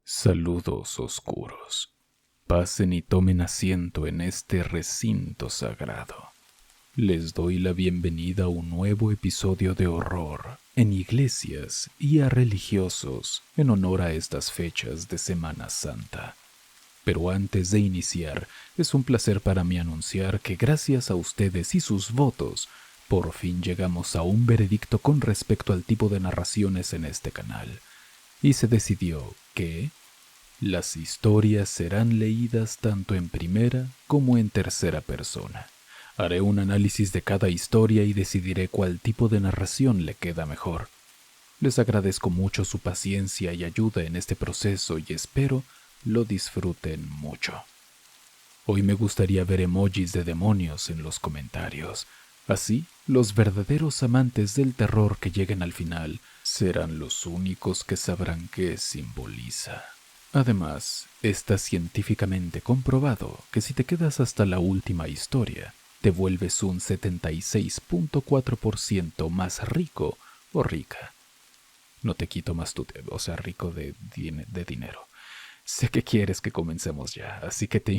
Saludos oscuros. Pasen y tomen asiento en este recinto sagrado. Les doy la bienvenida a un nuevo episodio de horror en iglesias y a religiosos en honor a estas fechas de Semana Santa. Pero antes de iniciar, es un placer para mí anunciar que gracias a ustedes y sus votos, por fin llegamos a un veredicto con respecto al tipo de narraciones en este canal. Y se decidió que las historias serán leídas tanto en primera como en tercera persona. Haré un análisis de cada historia y decidiré cuál tipo de narración le queda mejor. Les agradezco mucho su paciencia y ayuda en este proceso y espero lo disfruten mucho. Hoy me gustaría ver emojis de demonios en los comentarios. Así, los verdaderos amantes del terror que lleguen al final serán los únicos que sabrán qué simboliza. Además, está científicamente comprobado que si te quedas hasta la última historia, te vuelves un 76.4% más rico o rica. No te quito más rico de dinero. Sé que quieres que comencemos ya, así que te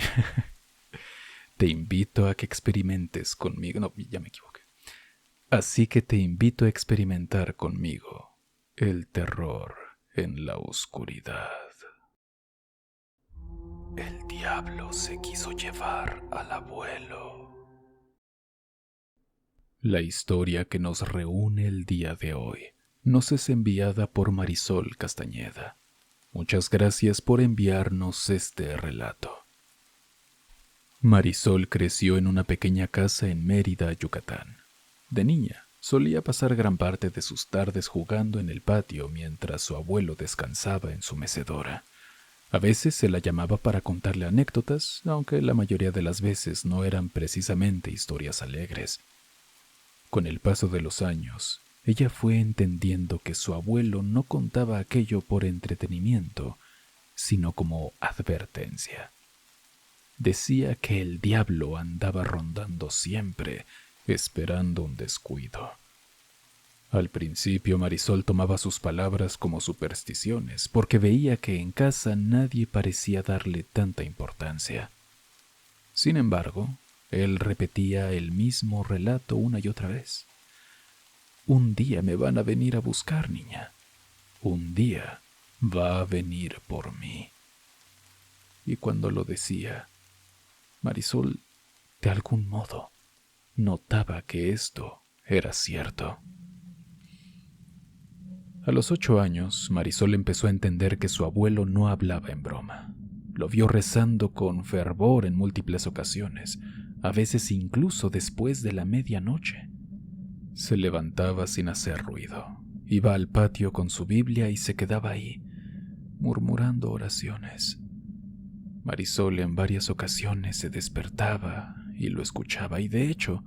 invito a que experimentes conmigo. No, ya me equivoqué. Así que te invito a experimentar conmigo el terror en la oscuridad. El diablo se quiso llevar al abuelo. La historia que nos reúne el día de hoy nos es enviada por Marisol Castañeda. Muchas gracias por enviarnos este relato. Marisol creció en una pequeña casa en Mérida, Yucatán. De niña, solía pasar gran parte de sus tardes jugando en el patio mientras su abuelo descansaba en su mecedora. A veces se la llamaba para contarle anécdotas, aunque la mayoría de las veces no eran precisamente historias alegres. Con el paso de los años, ella fue entendiendo que su abuelo no contaba aquello por entretenimiento, sino como advertencia. Decía que el diablo andaba rondando siempre, esperando un descuido. Al principio Marisol tomaba sus palabras como supersticiones, porque veía que en casa nadie parecía darle tanta importancia. Sin embargo, él repetía el mismo relato una y otra vez. Un día me van a venir a buscar, niña. Un día va a venir por mí. Y cuando lo decía, Marisol, de algún modo, notaba que esto era cierto. A los 8 años, Marisol empezó a entender que su abuelo no hablaba en broma. Lo vio rezando con fervor en múltiples ocasiones, a veces incluso después de la medianoche. Se levantaba sin hacer ruido, iba al patio con su Biblia y se quedaba ahí, murmurando oraciones. Marisol en varias ocasiones se despertaba y lo escuchaba, y de hecho,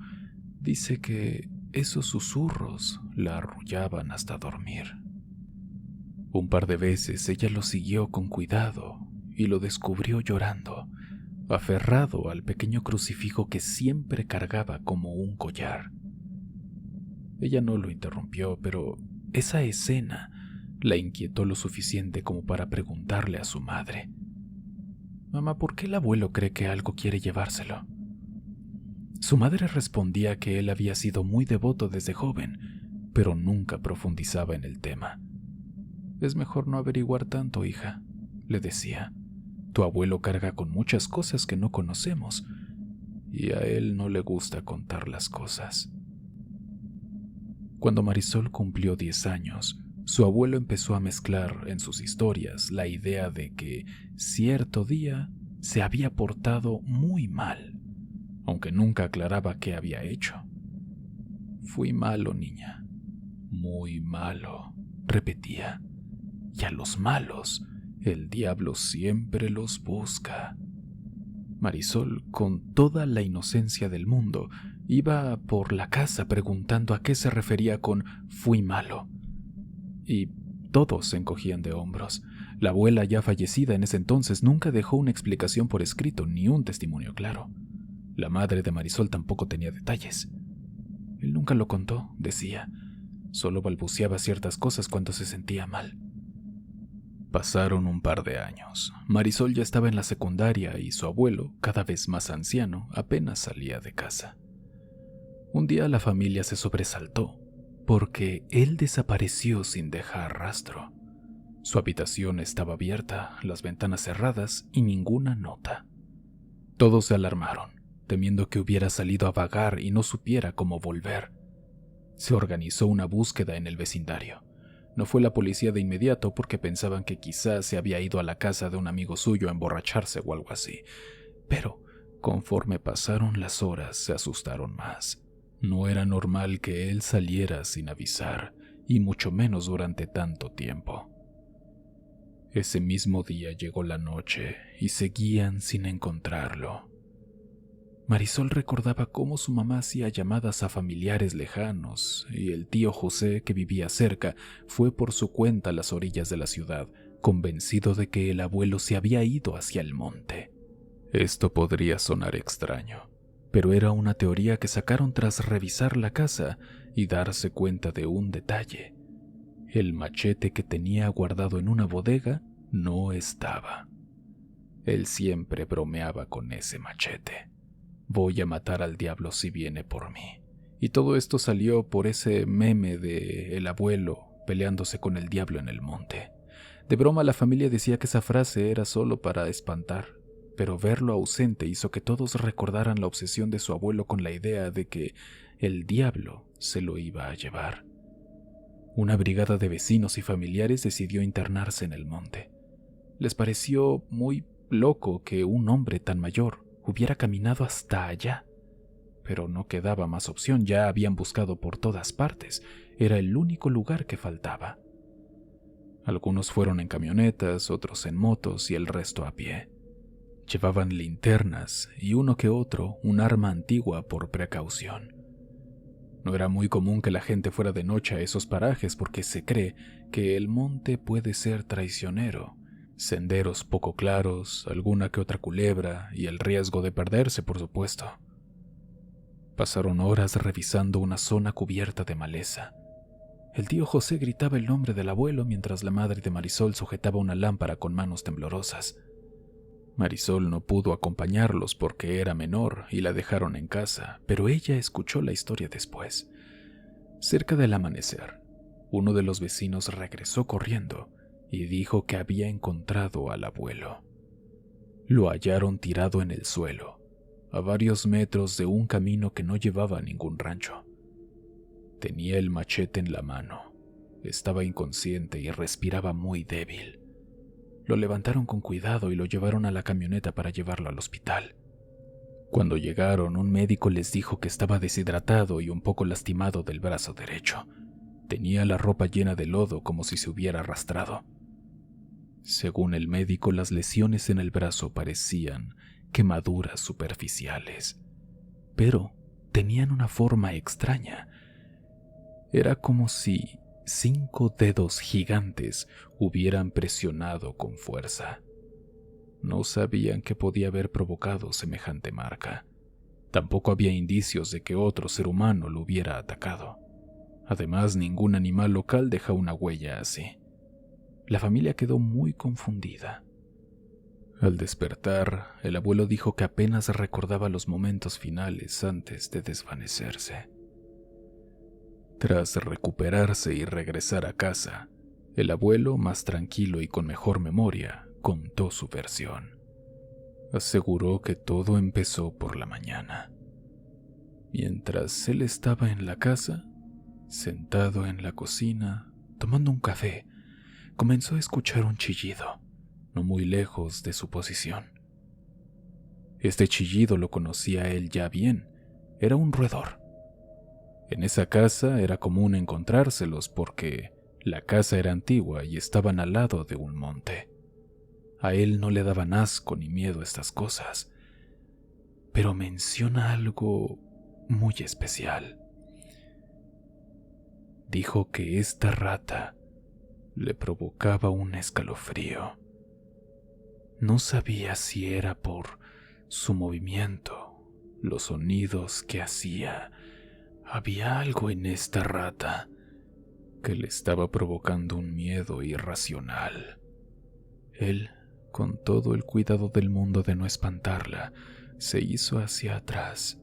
dice que esos susurros la arrullaban hasta dormir. Un par de veces ella lo siguió con cuidado y lo descubrió llorando, aferrado al pequeño crucifijo que siempre cargaba como un collar. Ella no lo interrumpió, pero esa escena la inquietó lo suficiente como para preguntarle a su madre: «Mamá, ¿por qué el abuelo cree que algo quiere llevárselo?». Su madre respondía que él había sido muy devoto desde joven, pero nunca profundizaba en el tema. «Es mejor no averiguar tanto, hija», le decía. «Tu abuelo carga con muchas cosas que no conocemos, y a él no le gusta contar las cosas». Cuando Marisol cumplió 10 años, su abuelo empezó a mezclar en sus historias la idea de que cierto día se había portado muy mal, aunque nunca aclaraba qué había hecho. «Fui malo, niña, muy malo», repetía. «Y a los malos, el diablo siempre los busca». Marisol, con toda la inocencia del mundo, iba por la casa preguntando a qué se refería con «fui malo». Y todos se encogían de hombros. La abuela, ya fallecida en ese entonces, nunca dejó una explicación por escrito ni un testimonio claro. La madre de Marisol tampoco tenía detalles. Él nunca lo contó, decía. Solo balbuceaba ciertas cosas cuando se sentía mal. Pasaron un par de años. Marisol ya estaba en la secundaria y su abuelo, cada vez más anciano, apenas salía de casa. Un día la familia se sobresaltó porque él desapareció sin dejar rastro. Su habitación estaba abierta, las ventanas cerradas y ninguna nota. Todos se alarmaron, temiendo que hubiera salido a vagar y no supiera cómo volver. Se organizó una búsqueda en el vecindario. No fue la policía de inmediato porque pensaban que quizás se había ido a la casa de un amigo suyo a emborracharse o algo así. Pero, conforme pasaron las horas, se asustaron más. No era normal que él saliera sin avisar, y mucho menos durante tanto tiempo. Ese mismo día llegó la noche y seguían sin encontrarlo. Marisol recordaba cómo su mamá hacía llamadas a familiares lejanos y el tío José, que vivía cerca, fue por su cuenta a las orillas de la ciudad, convencido de que el abuelo se había ido hacia el monte. Esto podría sonar extraño, pero era una teoría que sacaron tras revisar la casa y darse cuenta de un detalle. El machete que tenía guardado en una bodega no estaba. Él siempre bromeaba con ese machete. Voy a matar al diablo si viene por mí. Y todo esto salió por ese meme de el abuelo peleándose con el diablo en el monte. De broma la familia decía que esa frase era solo para espantar, pero verlo ausente hizo que todos recordaran la obsesión de su abuelo con la idea de que el diablo se lo iba a llevar. Una brigada de vecinos y familiares decidió internarse en el monte. Les pareció muy loco que un hombre tan mayor hubiera caminado hasta allá. Pero no quedaba más opción, ya habían buscado por todas partes, era el único lugar que faltaba. Algunos fueron en camionetas, otros en motos y el resto a pie. Llevaban linternas y uno que otro un arma antigua por precaución. No era muy común que la gente fuera de noche a esos parajes porque se cree que el monte puede ser traicionero. Senderos poco claros, alguna que otra culebra y el riesgo de perderse, por supuesto. Pasaron horas revisando una zona cubierta de maleza. El tío José gritaba el nombre del abuelo mientras la madre de Marisol sujetaba una lámpara con manos temblorosas. Marisol no pudo acompañarlos porque era menor y la dejaron en casa, pero ella escuchó la historia después. Cerca del amanecer, uno de los vecinos regresó corriendo y dijo que había encontrado al abuelo. Lo hallaron tirado en el suelo, a varios metros de un camino que no llevaba a ningún rancho. Tenía el machete en la mano, estaba inconsciente y respiraba muy débil. Lo levantaron con cuidado y lo llevaron a la camioneta para llevarlo al hospital. Cuando llegaron, un médico les dijo que estaba deshidratado y un poco lastimado del brazo derecho. Tenía la ropa llena de lodo como si se hubiera arrastrado. Según el médico, las lesiones en el brazo parecían quemaduras superficiales, pero tenían una forma extraña. Era como si 5 dedos gigantes hubieran presionado con fuerza. No sabían qué podía haber provocado semejante marca. Tampoco había indicios de que otro ser humano lo hubiera atacado. Además, ningún animal local deja una huella así. La familia quedó muy confundida. Al despertar, el abuelo dijo que apenas recordaba los momentos finales antes de desvanecerse. Tras recuperarse y regresar a casa, el abuelo, más tranquilo y con mejor memoria, contó su versión. Aseguró que todo empezó por la mañana. Mientras él estaba en la casa, sentado en la cocina, tomando un café, comenzó a escuchar un chillido, no muy lejos de su posición. Este chillido lo conocía él ya bien, era un roedor. En esa casa era común encontrárselos porque la casa era antigua y estaban al lado de un monte. A él no le daban asco ni miedo estas cosas, pero menciona algo muy especial. Dijo que esta rata le provocaba un escalofrío. No sabía si era por su movimiento, los sonidos que hacía. Había algo en esta rata que le estaba provocando un miedo irracional. Él, con todo el cuidado del mundo de no espantarla, se hizo hacia atrás,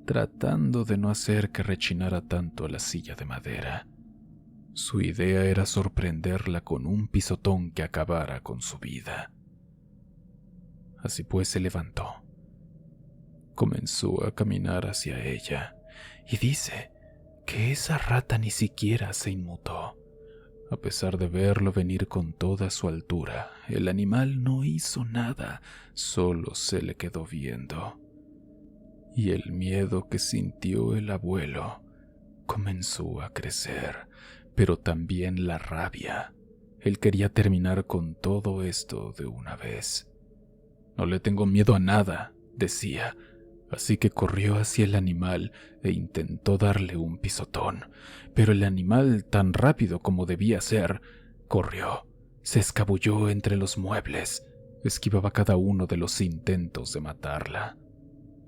tratando de no hacer que rechinara tanto la silla de madera. Su idea era sorprenderla con un pisotón que acabara con su vida. Así pues se levantó. Comenzó a caminar hacia ella y dice que esa rata ni siquiera se inmutó. A pesar de verlo venir con toda su altura, el animal no hizo nada, solo se le quedó viendo. Y el miedo que sintió el abuelo comenzó a crecer, pero también la rabia. Él quería terminar con todo esto de una vez. «No le tengo miedo a nada», decía, así que corrió hacia el animal e intentó darle un pisotón, pero el animal, tan rápido como debía ser, corrió, se escabulló entre los muebles, esquivaba cada uno de los intentos de matarla.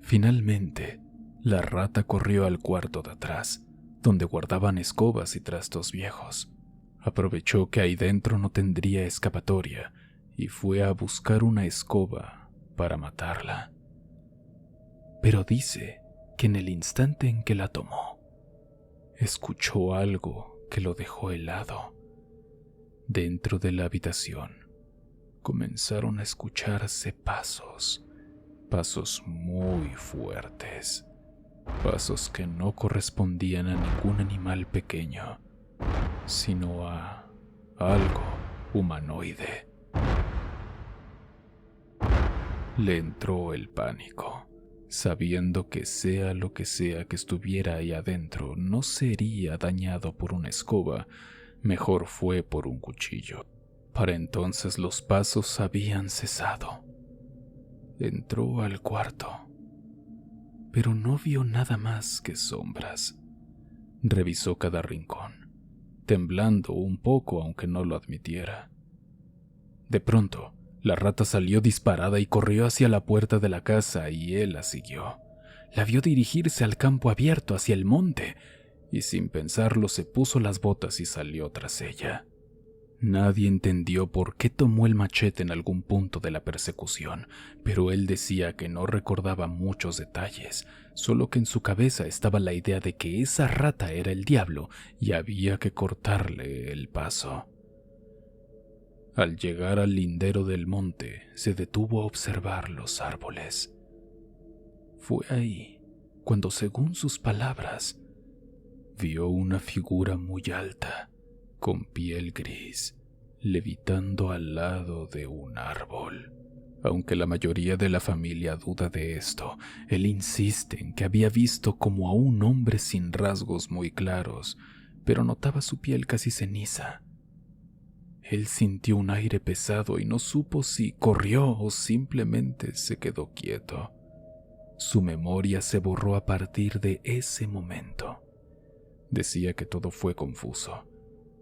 Finalmente, la rata corrió al cuarto de atrás, donde guardaban escobas y trastos viejos. Aprovechó que ahí dentro no tendría escapatoria y fue a buscar una escoba para matarla. Pero dice que en el instante en que la tomó, escuchó algo que lo dejó helado. Dentro de la habitación comenzaron a escucharse pasos muy fuertes, pasos que no correspondían a ningún animal pequeño, sino a algo humanoide. Le entró el pánico, sabiendo que sea lo que sea que estuviera ahí adentro no sería dañado por una escoba, mejor fue por un cuchillo. Para entonces los pasos habían cesado. Entró al cuarto, pero no vio nada más que sombras. Revisó cada rincón, temblando un poco aunque no lo admitiera. De pronto, la rata salió disparada y corrió hacia la puerta de la casa y él la siguió. La vio dirigirse al campo abierto hacia el monte y sin pensarlo se puso las botas y salió tras ella. Nadie entendió por qué tomó el machete en algún punto de la persecución, pero él decía que no recordaba muchos detalles, solo que en su cabeza estaba la idea de que esa rata era el diablo y había que cortarle el paso. Al llegar al lindero del monte, se detuvo a observar los árboles. Fue ahí cuando, según sus palabras, vio una figura muy alta, con piel gris, levitando al lado de un árbol. Aunque la mayoría de la familia duda de esto, él insiste en que había visto como a un hombre sin rasgos muy claros, pero notaba su piel casi ceniza. Él sintió un aire pesado y no supo si corrió o simplemente se quedó quieto. Su memoria se borró a partir de ese momento. Decía que todo fue confuso.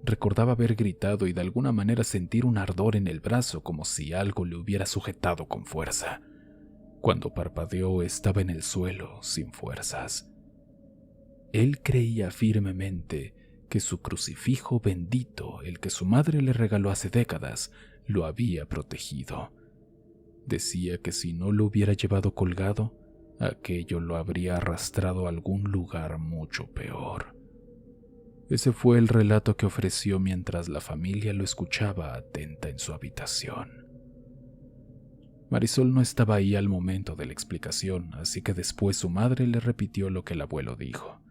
Recordaba haber gritado y de alguna manera sentir un ardor en el brazo como si algo le hubiera sujetado con fuerza. Cuando parpadeó estaba en el suelo, sin fuerzas. Él creía firmemente que su crucifijo bendito, el que su madre le regaló hace décadas, lo había protegido. Decía que si no lo hubiera llevado colgado, aquello lo habría arrastrado a algún lugar mucho peor. Ese fue el relato que ofreció mientras la familia lo escuchaba atenta en su habitación. Marisol no estaba ahí al momento de la explicación, así que después su madre le repitió lo que el abuelo dijo.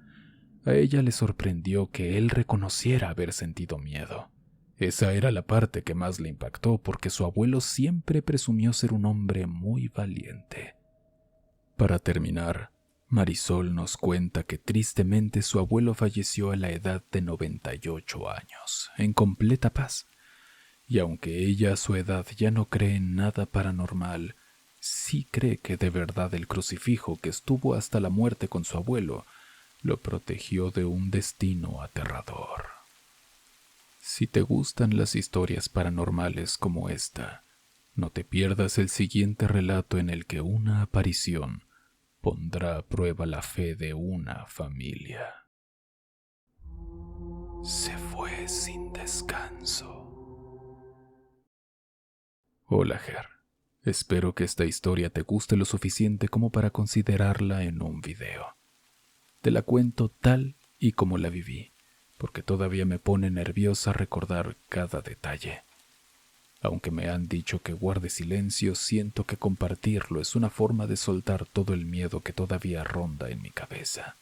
A ella le sorprendió que él reconociera haber sentido miedo. Esa era la parte que más le impactó porque su abuelo siempre presumió ser un hombre muy valiente. Para terminar, Marisol nos cuenta que tristemente su abuelo falleció a la edad de 98 años, en completa paz. Y aunque ella a su edad ya no cree en nada paranormal, sí cree que de verdad el crucifijo que estuvo hasta la muerte con su abuelo lo protegió de un destino aterrador. Si te gustan las historias paranormales como esta, no te pierdas el siguiente relato en el que una aparición pondrá a prueba la fe de una familia. Se fue sin descanso. Hola, Ger. Espero que esta historia te guste lo suficiente como para considerarla en un video. Te la cuento tal y como la viví, porque todavía me pone nerviosa recordar cada detalle. Aunque me han dicho que guarde silencio, siento que compartirlo es una forma de soltar todo el miedo que todavía ronda en mi cabeza.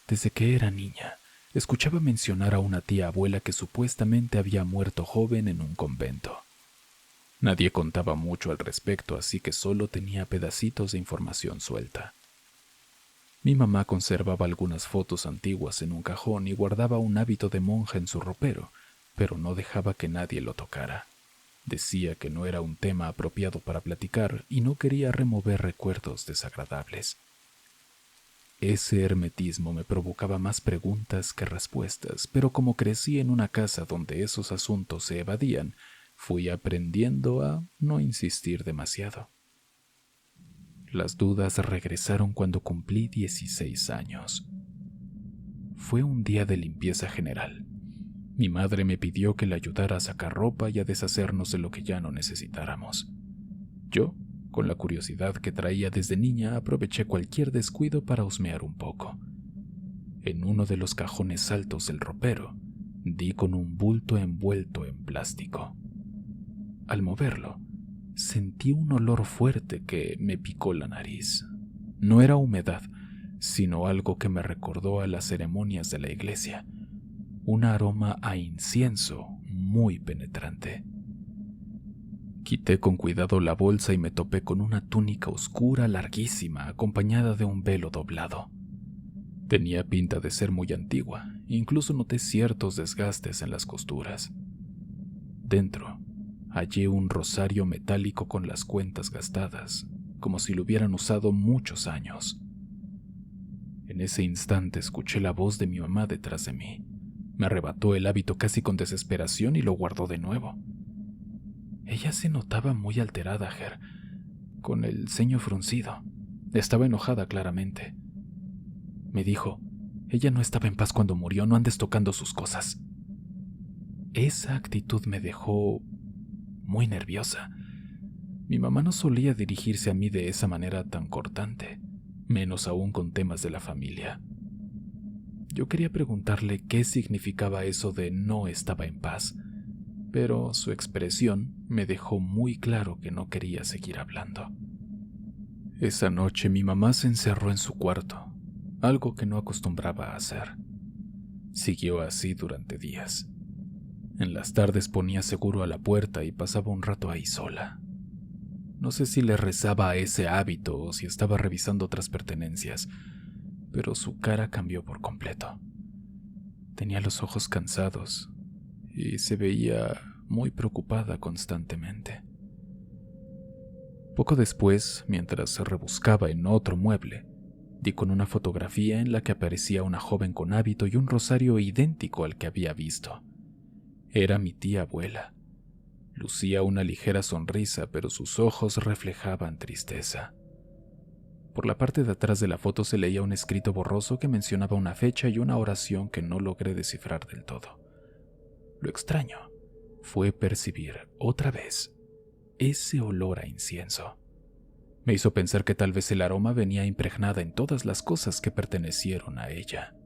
Desde que era niña, escuchaba mencionar a una tía abuela que supuestamente había muerto joven en un convento. Nadie contaba mucho al respecto, así que solo tenía pedacitos de información suelta. Mi mamá conservaba algunas fotos antiguas en un cajón y guardaba un hábito de monja en su ropero, pero no dejaba que nadie lo tocara. Decía que no era un tema apropiado para platicar y no quería remover recuerdos desagradables. Ese hermetismo me provocaba más preguntas que respuestas, pero como crecí en una casa donde esos asuntos se evadían, fui aprendiendo a no insistir demasiado. Las dudas regresaron cuando cumplí 16 años. Fue un día de limpieza general. Mi madre me pidió que le ayudara a sacar ropa y a deshacernos de lo que ya no necesitáramos. Yo, con la curiosidad que traía desde niña, aproveché cualquier descuido para husmear un poco. En uno de los cajones altos del ropero, di con un bulto envuelto en plástico. Al moverlo, sentí un olor fuerte que me picó la nariz. No era humedad, sino algo que me recordó a las ceremonias de la iglesia. Un aroma a incienso muy penetrante. Quité con cuidado la bolsa y me topé con una túnica oscura larguísima acompañada de un velo doblado. Tenía pinta de ser muy antigua, incluso noté ciertos desgastes en las costuras. Dentro, hallé un rosario metálico con las cuentas gastadas, como si lo hubieran usado muchos años. En ese instante escuché la voz de mi mamá detrás de mí. Me arrebató el hábito casi con desesperación y lo guardó de nuevo. Ella se notaba muy alterada, Ger, con el ceño fruncido. Estaba enojada claramente. Me dijo, ella no estaba en paz cuando murió, no andes tocando sus cosas. Esa actitud me dejó muy nerviosa. Mi mamá no solía dirigirse a mí de esa manera tan cortante, menos aún con temas de la familia. Yo quería preguntarle qué significaba eso de no estaba en paz, pero su expresión me dejó muy claro que no quería seguir hablando. Esa noche mi mamá se encerró en su cuarto, algo que no acostumbraba a hacer. Siguió así durante días. En las tardes ponía seguro a la puerta y pasaba un rato ahí sola. No sé si le rezaba a ese hábito o si estaba revisando otras pertenencias, pero su cara cambió por completo. Tenía los ojos cansados y se veía muy preocupada constantemente. Poco después, mientras se rebuscaba en otro mueble, di con una fotografía en la que aparecía una joven con hábito y un rosario idéntico al que había visto. Era mi tía abuela. Lucía una ligera sonrisa, pero sus ojos reflejaban tristeza. Por la parte de atrás de la foto se leía un escrito borroso que mencionaba una fecha y una oración que no logré descifrar del todo. Lo extraño fue percibir otra vez ese olor a incienso. Me hizo pensar que tal vez el aroma venía impregnada en todas las cosas que pertenecieron a ella.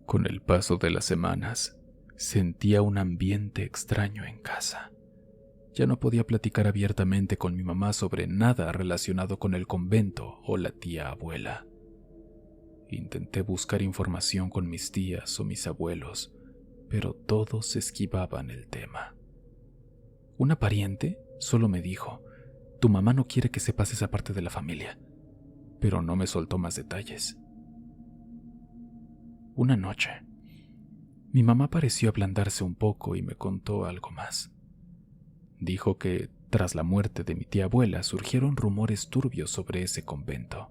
Con el paso de las semanas, sentía un ambiente extraño en casa. Ya no podía platicar abiertamente con mi mamá sobre nada relacionado con el convento o la tía abuela. Intenté buscar información con mis tías o mis abuelos, pero todos esquivaban el tema. Una pariente solo me dijo, tu mamá no quiere que sepas esa parte de la familia, pero no me soltó más detalles. Una noche, mi mamá pareció ablandarse un poco y me contó algo más. Dijo que, tras la muerte de mi tía abuela, surgieron rumores turbios sobre ese convento.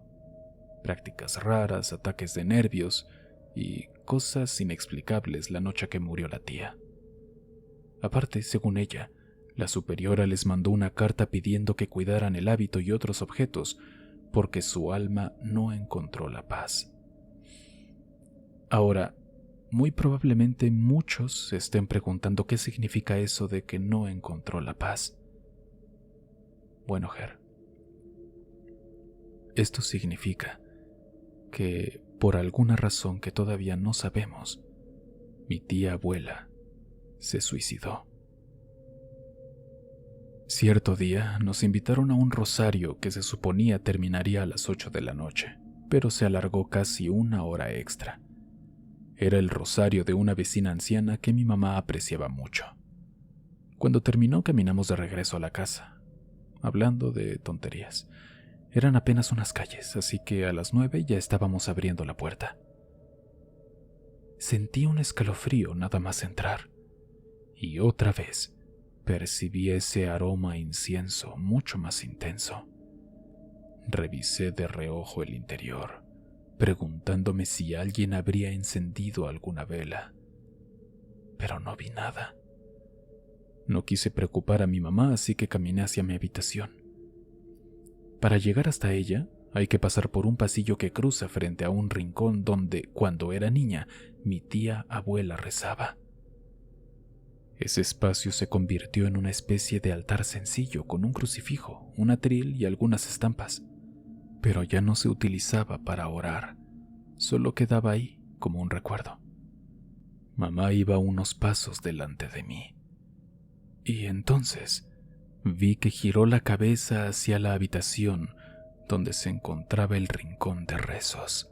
Prácticas raras, ataques de nervios y cosas inexplicables la noche que murió la tía. Aparte, según ella, la superiora les mandó una carta pidiendo que cuidaran el hábito y otros objetos porque su alma no encontró la paz. Ahora, muy probablemente muchos se estén preguntando qué significa eso de que no encontró la paz. Bueno, Ger, esto significa que, por alguna razón que todavía no sabemos, mi tía abuela se suicidó. Cierto día nos invitaron a un rosario que se suponía terminaría a las 8 de la noche, pero se alargó casi una hora extra. Era el rosario de una vecina anciana que mi mamá apreciaba mucho. Cuando terminó, caminamos de regreso a la casa, hablando de tonterías. Eran apenas unas calles, así que a las 9 ya estábamos abriendo la puerta. Sentí un escalofrío nada más entrar, y otra vez percibí ese aroma a incienso mucho más intenso. Revisé de reojo el interior, preguntándome si alguien habría encendido alguna vela, pero no vi nada. No quise preocupar a mi mamá, así que caminé hacia mi habitación. Para llegar hasta ella, hay que pasar por un pasillo que cruza frente a un rincón donde, cuando era niña, mi tía abuela rezaba. Ese espacio se convirtió en una especie de altar sencillo con un crucifijo, un atril y algunas estampas, pero ya no se utilizaba para orar, solo quedaba ahí como un recuerdo. Mamá iba unos pasos delante de mí, y entonces vi que giró la cabeza hacia la habitación donde se encontraba el rincón de rezos.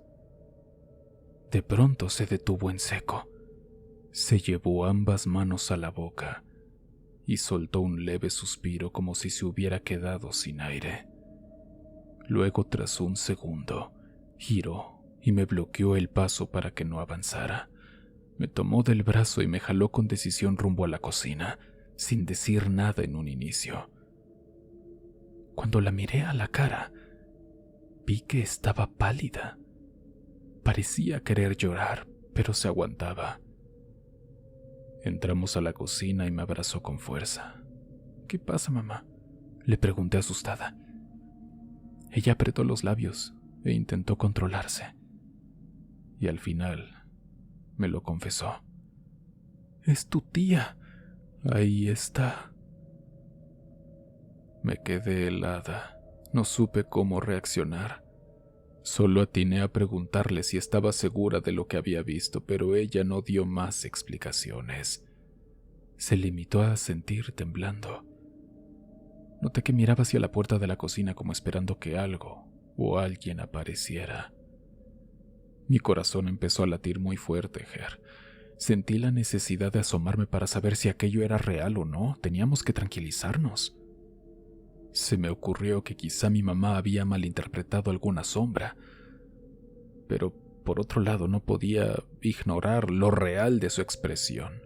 De pronto se detuvo en seco. Se llevó ambas manos a la boca y soltó un leve suspiro como si se hubiera quedado sin aire. Luego, tras un segundo, giró y me bloqueó el paso para que no avanzara. Me tomó del brazo y me jaló con decisión rumbo a la cocina, sin decir nada en un inicio. Cuando la miré a la cara, vi que estaba pálida. Parecía querer llorar, pero se aguantaba. Entramos a la cocina y me abrazó con fuerza. ¿Qué pasa, mamá?, le pregunté asustada. Ella apretó los labios e intentó controlarse. Y al final me lo confesó. Es tu tía. Ahí está. Me quedé helada. No supe cómo reaccionar. Solo atiné a preguntarle si estaba segura de lo que había visto, pero ella no dio más explicaciones. Se limitó a sentir temblando. Noté que miraba hacia la puerta de la cocina como esperando que algo o alguien apareciera. Mi corazón empezó a latir muy fuerte, Ger. Sentí la necesidad de asomarme para saber si aquello era real o no. Teníamos que tranquilizarnos. Se me ocurrió que quizá mi mamá había malinterpretado alguna sombra, pero por otro lado no podía ignorar lo real de su expresión.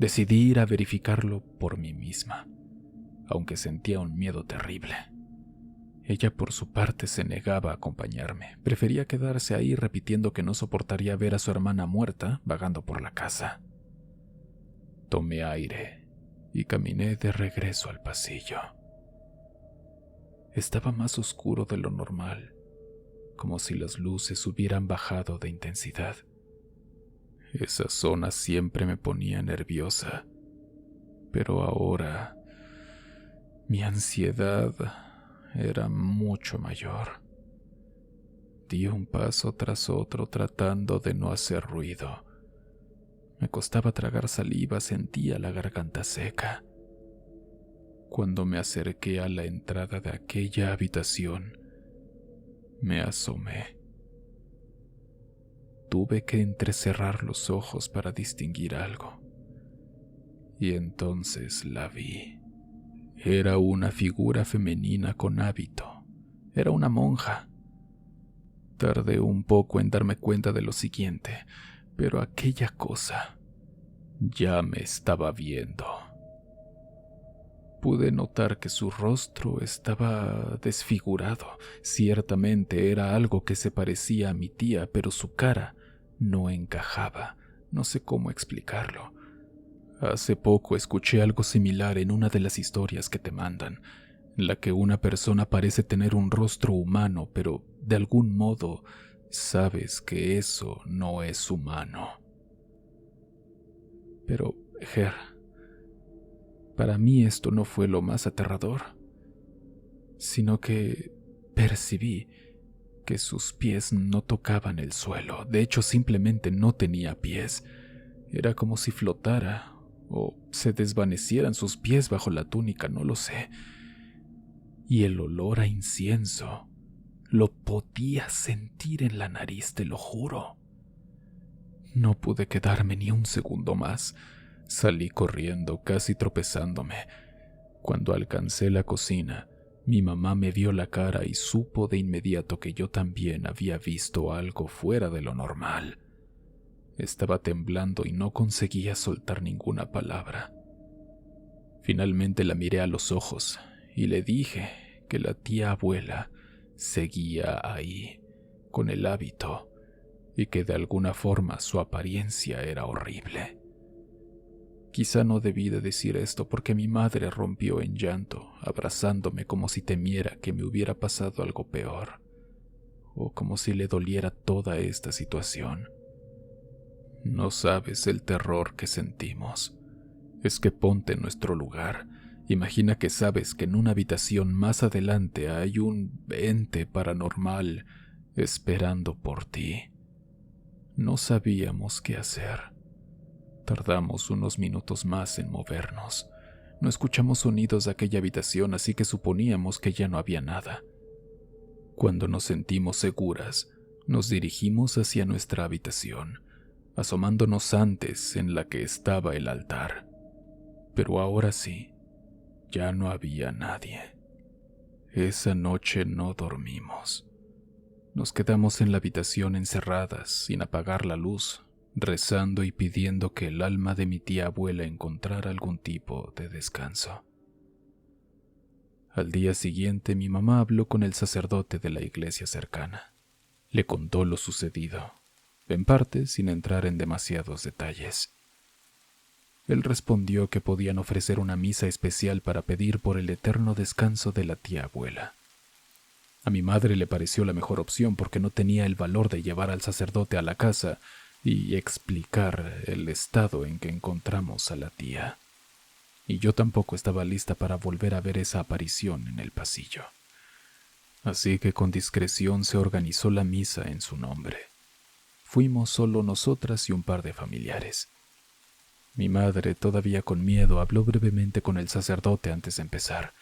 Decidí ir a verificarlo por mí misma, aunque sentía un miedo terrible. Ella por su parte se negaba a acompañarme. Prefería quedarse ahí repitiendo que no soportaría ver a su hermana muerta vagando por la casa. Tomé aire y caminé de regreso al pasillo. Estaba más oscuro de lo normal, como si las luces hubieran bajado de intensidad. Esa zona siempre me ponía nerviosa, pero ahora mi ansiedad era mucho mayor. Di un paso tras otro tratando de no hacer ruido. Me costaba tragar saliva, sentía la garganta seca. Cuando me acerqué a la entrada de aquella habitación, me asomé. Tuve que entrecerrar los ojos para distinguir algo. Y entonces la vi. Era una figura femenina con hábito. Era una monja. Tardé un poco en darme cuenta de lo siguiente, pero aquella cosa ya me estaba viendo. Pude notar que su rostro estaba desfigurado. Ciertamente era algo que se parecía a mi tía, pero su cara no encajaba. No sé cómo explicarlo. Hace poco escuché algo similar en una de las historias que te mandan, en la que una persona parece tener un rostro humano, pero de algún modo sabes que eso no es humano. Pero, Ger, para mí esto no fue lo más aterrador, sino que percibí que sus pies no tocaban el suelo. De hecho, simplemente no tenía pies. Era como si flotara o se desvanecieran sus pies bajo la túnica, no lo sé. Y el olor a incienso lo podía sentir en la nariz, te lo juro. No pude quedarme ni un segundo más. Salí corriendo, casi tropezándome. Cuando alcancé la cocina, mi mamá me vio la cara y supo de inmediato que yo también había visto algo fuera de lo normal. Estaba temblando y no conseguía soltar ninguna palabra. Finalmente la miré a los ojos y le dije que la tía abuela seguía ahí, con el hábito, y que de alguna forma su apariencia era horrible. Quizá no debí de decir esto porque mi madre rompió en llanto, abrazándome como si temiera que me hubiera pasado algo peor, o como si le doliera toda esta situación. No sabes el terror que sentimos. Es que ponte en nuestro lugar. Imagina que sabes que en una habitación más adelante hay un ente paranormal esperando por ti. No sabíamos qué hacer. Tardamos unos minutos más en movernos. No escuchamos sonidos de aquella habitación, así que suponíamos que ya no había nada. Cuando nos sentimos seguras, nos dirigimos hacia nuestra habitación, asomándonos antes en la que estaba el altar. Pero ahora sí, ya no había nadie. Esa noche no dormimos. Nos quedamos en la habitación encerradas, sin apagar la luz, rezando y pidiendo que el alma de mi tía abuela encontrara algún tipo de descanso. Al día siguiente, mi mamá habló con el sacerdote de la iglesia cercana. Le contó lo sucedido, en parte sin entrar en demasiados detalles. Él respondió que podían ofrecer una misa especial para pedir por el eterno descanso de la tía abuela. A mi madre le pareció la mejor opción porque no tenía el valor de llevar al sacerdote a la casa y explicar el estado en que encontramos a la tía. Y yo tampoco estaba lista para volver a ver esa aparición en el pasillo. Así que con discreción se organizó la misa en su nombre. Fuimos solo nosotras y un par de familiares. Mi madre, todavía con miedo, habló brevemente con el sacerdote antes de empezar.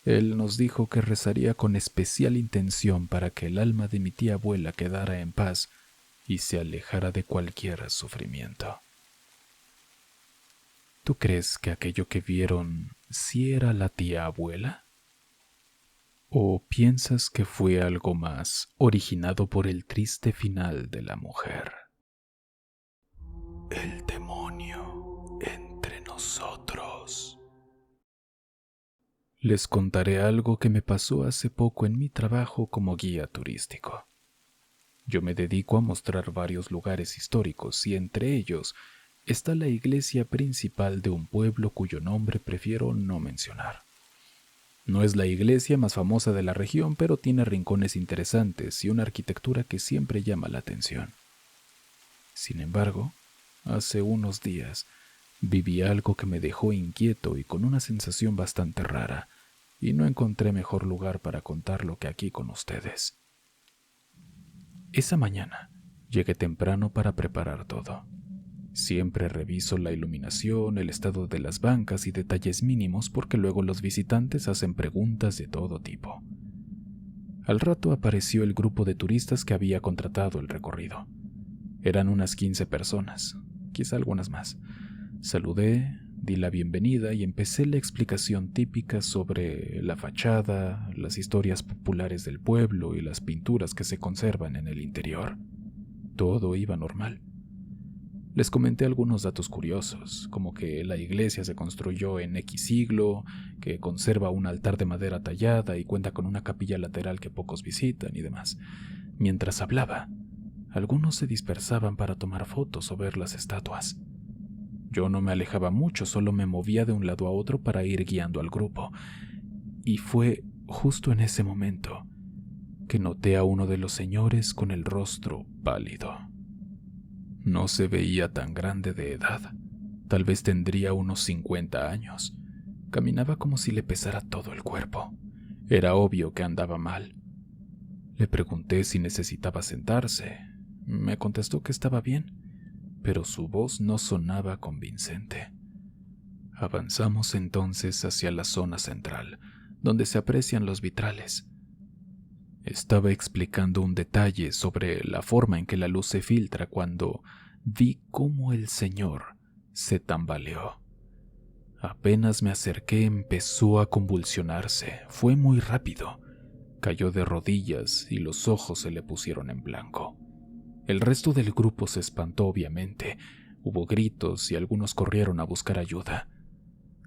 Él nos dijo que rezaría con especial intención para que el alma de mi tía abuela quedara en paz y se alejara de cualquier sufrimiento. ¿Tú crees que aquello que vieron sí era la tía abuela? ¿O piensas que fue algo más originado por el triste final de la mujer? El demonio entre nosotros. Les contaré algo que me pasó hace poco en mi trabajo como guía turístico. Yo me dedico a mostrar varios lugares históricos y entre ellos está la iglesia principal de un pueblo cuyo nombre prefiero no mencionar. No es la iglesia más famosa de la región, pero tiene rincones interesantes y una arquitectura que siempre llama la atención. Sin embargo, hace unos días viví algo que me dejó inquieto y con una sensación bastante rara, y no encontré mejor lugar para contarlo que aquí con ustedes. Esa mañana llegué temprano para preparar todo. Siempre reviso la iluminación, el estado de las bancas y detalles mínimos porque luego los visitantes hacen preguntas de todo tipo. Al rato apareció el grupo de turistas que había contratado el recorrido. Eran unas 15 personas, quizá algunas más. Saludé, di la bienvenida y empecé la explicación típica sobre la fachada, las historias populares del pueblo y las pinturas que se conservan en el interior. Todo iba normal. Les comenté algunos datos curiosos, como que la iglesia se construyó en X siglo, que conserva un altar de madera tallada y cuenta con una capilla lateral que pocos visitan y demás. Mientras hablaba, algunos se dispersaban para tomar fotos o ver las estatuas. Yo no me alejaba mucho, solo me movía de un lado a otro para ir guiando al grupo. Y fue justo en ese momento que noté a uno de los señores con el rostro pálido. No se veía tan grande de edad, tal vez tendría unos 50 años. Caminaba como si le pesara todo el cuerpo. Era obvio que andaba mal. Le pregunté si necesitaba sentarse. Me contestó que estaba bien, pero su voz no sonaba convincente. Avanzamos entonces hacia la zona central, donde se aprecian los vitrales. Estaba explicando un detalle sobre la forma en que la luz se filtra cuando vi cómo el señor se tambaleó. Apenas me acerqué, empezó a convulsionarse. Fue muy rápido. Cayó de rodillas y los ojos se le pusieron en blanco. El resto del grupo se espantó, obviamente. Hubo gritos y algunos corrieron a buscar ayuda.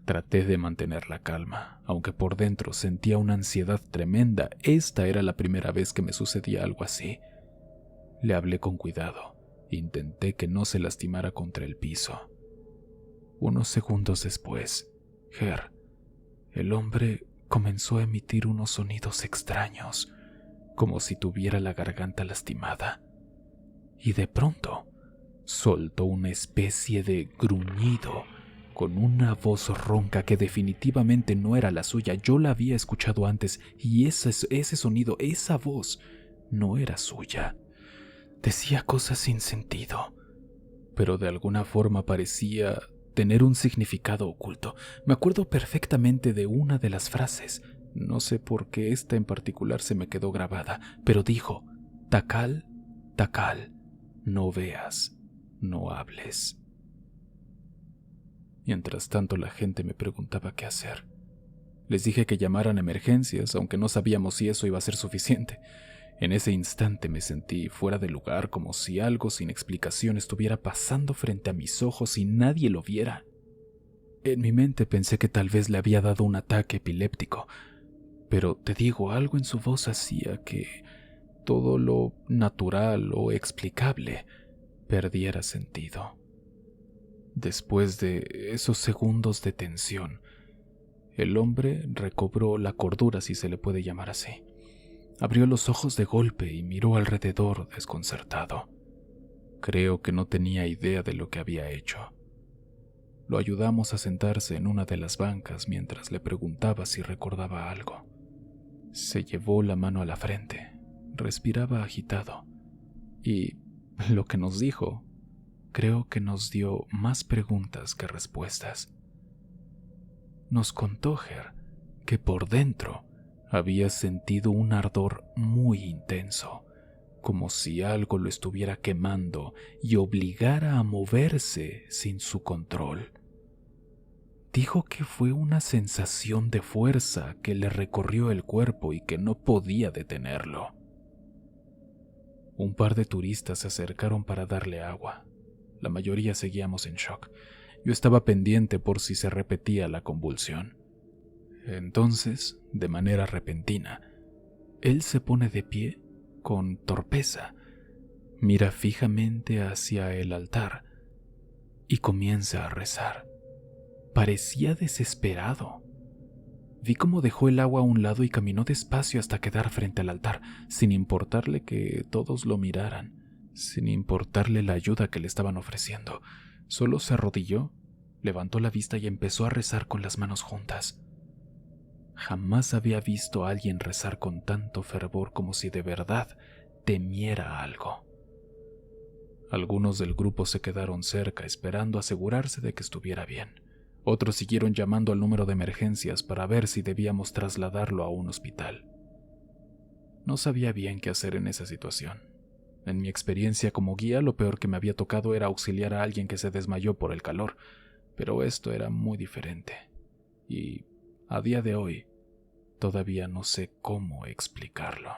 Traté de mantener la calma, aunque por dentro sentía una ansiedad tremenda. Esta era la primera vez que me sucedía algo así. Le hablé con cuidado. Intenté que no se lastimara contra el piso. Unos segundos después, el hombre comenzó a emitir unos sonidos extraños, como si tuviera la garganta lastimada. Y de pronto, soltó una especie de gruñido con una voz ronca que definitivamente no era la suya. Yo la había escuchado antes y ese sonido, esa voz, no era suya. Decía cosas sin sentido, pero de alguna forma parecía tener un significado oculto. Me acuerdo perfectamente de una de las frases. No sé por qué esta en particular se me quedó grabada, pero dijo: Takal, Takal, no veas, no hables. Mientras tanto, la gente me preguntaba qué hacer. Les dije que llamaran a emergencias, aunque no sabíamos si eso iba a ser suficiente. En ese instante me sentí fuera de lugar, como si algo sin explicación estuviera pasando frente a mis ojos y nadie lo viera. En mi mente pensé que tal vez le había dado un ataque epiléptico, pero te digo, algo en su voz hacía que todo lo natural o explicable perdiera sentido. Después de esos segundos de tensión, el hombre recobró la cordura, si se le puede llamar así. Abrió los ojos de golpe y miró alrededor desconcertado. Creo que no tenía idea de lo que había hecho. Lo ayudamos a sentarse en una de las bancas mientras le preguntaba si recordaba algo. Se llevó la mano a la frente, respiraba agitado, y lo que nos dijo, creo que nos dio más preguntas que respuestas. Nos contó que por dentro había sentido un ardor muy intenso, como si algo lo estuviera quemando y obligara a moverse sin su control. Dijo que fue una sensación de fuerza que le recorrió el cuerpo y que no podía detenerlo. Un par de turistas se acercaron para darle agua. La mayoría seguíamos en shock. Yo estaba pendiente por si se repetía la convulsión. Entonces, de manera repentina, él se pone de pie con torpeza, mira fijamente hacia el altar y comienza a rezar. Parecía desesperado. Vi cómo dejó el agua a un lado y caminó despacio hasta quedar frente al altar, sin importarle que todos lo miraran, sin importarle la ayuda que le estaban ofreciendo. Solo se arrodilló, levantó la vista y empezó a rezar con las manos juntas. Jamás había visto a alguien rezar con tanto fervor, como si de verdad temiera algo. Algunos del grupo se quedaron cerca esperando asegurarse de que estuviera bien. Otros siguieron llamando al número de emergencias para ver si debíamos trasladarlo a un hospital. No sabía bien qué hacer en esa situación. En mi experiencia como guía, lo peor que me había tocado era auxiliar a alguien que se desmayó por el calor, pero esto era muy diferente. Y a día de hoy, todavía no sé cómo explicarlo.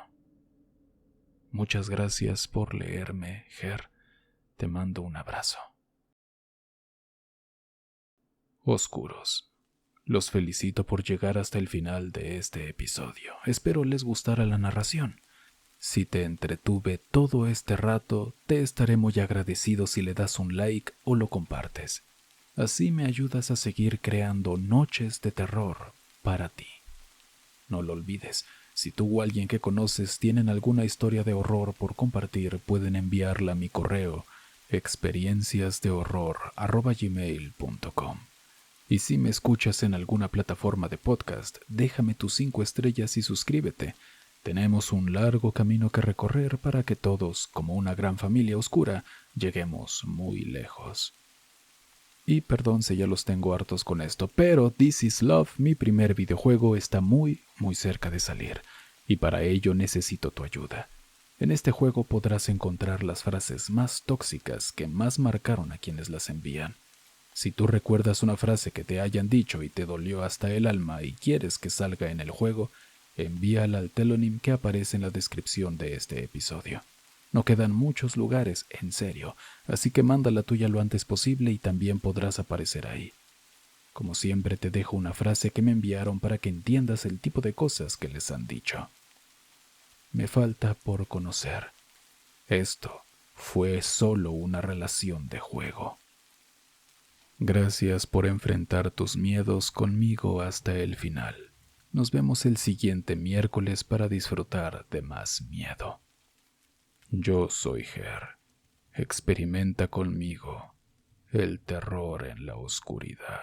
Muchas gracias por leerme, Te mando un abrazo. Oscuros. Los felicito por llegar hasta el final de este episodio. Espero les gustara la narración. Si te entretuve todo este rato, te estaré muy agradecido si le das un like o lo compartes. Así me ayudas a seguir creando noches de terror para ti. No lo olvides, Si tú o alguien que conoces tienen alguna historia de horror por compartir, pueden enviarla a mi correo experienciasdehorror@gmail.com. Y si me escuchas en alguna plataforma de podcast, déjame tus 5 estrellas y suscríbete. Tenemos un largo camino que recorrer para que todos, como una gran familia oscura, lleguemos muy lejos. Y perdón si ya los tengo hartos con esto, pero This Is Love, mi primer videojuego, está muy cerca de salir, y para ello necesito tu ayuda. En este juego podrás encontrar las frases más tóxicas que más marcaron a quienes las envían. Si tú recuerdas una frase que te hayan dicho y te dolió hasta el alma y quieres que salga en el juego, envíala al telonym que aparece en la descripción de este episodio. No quedan muchos lugares, en serio, así que manda la tuya lo antes posible y también podrás aparecer ahí. Como siempre te dejo una frase que me enviaron para que entiendas el tipo de cosas que les han dicho. Me falta por conocer. Esto fue solo una relación de juego. Gracias por enfrentar tus miedos conmigo hasta el final. Nos vemos el siguiente miércoles para disfrutar de más miedo. Yo soy Ger. Experimenta conmigo el terror en la oscuridad.